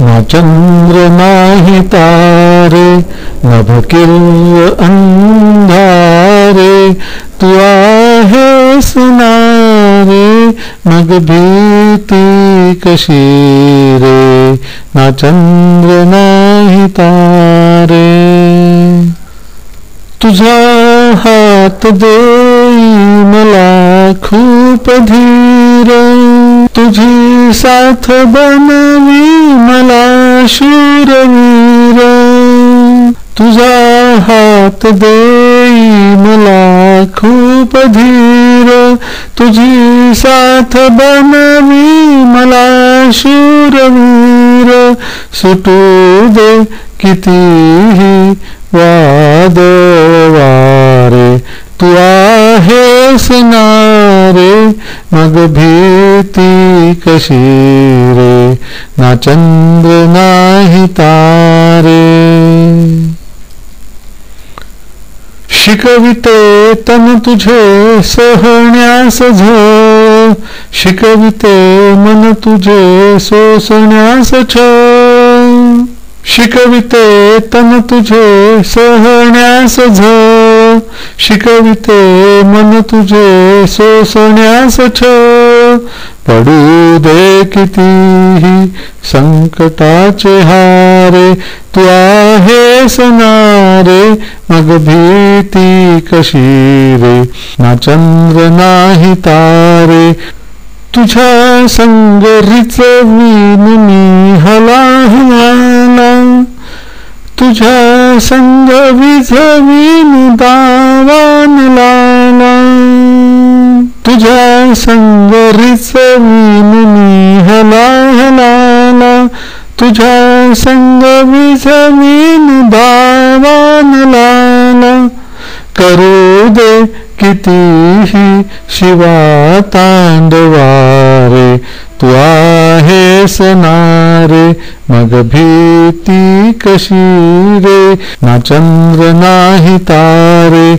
ना चंद्र नाही तारे नभकिल्ल अंधारे तू आहेस ना रे मग भीती कशी रे ना चंद्र नाही तारे तुझा हात देई मला खूप धीर तुझी साथ बनवी मला शूरवीर तुझा हात देई मला खूप धीर तुझी साथ बनवी मला शूरवीर सुटू दे कितीही वाद वारे तू आहेस ना रे मग भीती कशी रे ना चंद्र नाही तारे शिकविते तन तुझे सहण्यास झळ शिकविते मन तुझे सोसण्यास छळ शिकविते तन तुझे सहण्यास झळ शिकविते मन तुझे सोसण्यास छळ पडू दे कितीही संकटाचे हारे तू आहेस ना रे मग भीती कशी रे ना चंद्र नाही तारे तुझ्या संग रिचवीन मी हलाहलाला तुझ्या संग विझवीन दावान लाला तुझ्या संग रिचवीन मी हलाहलाला तुझ्या संग विझवीन दावान लाला करू दे कितीही शिवा तांडवारे तू आहेस ना रे मग भीती कशी रे ना चंद्र नाही तारे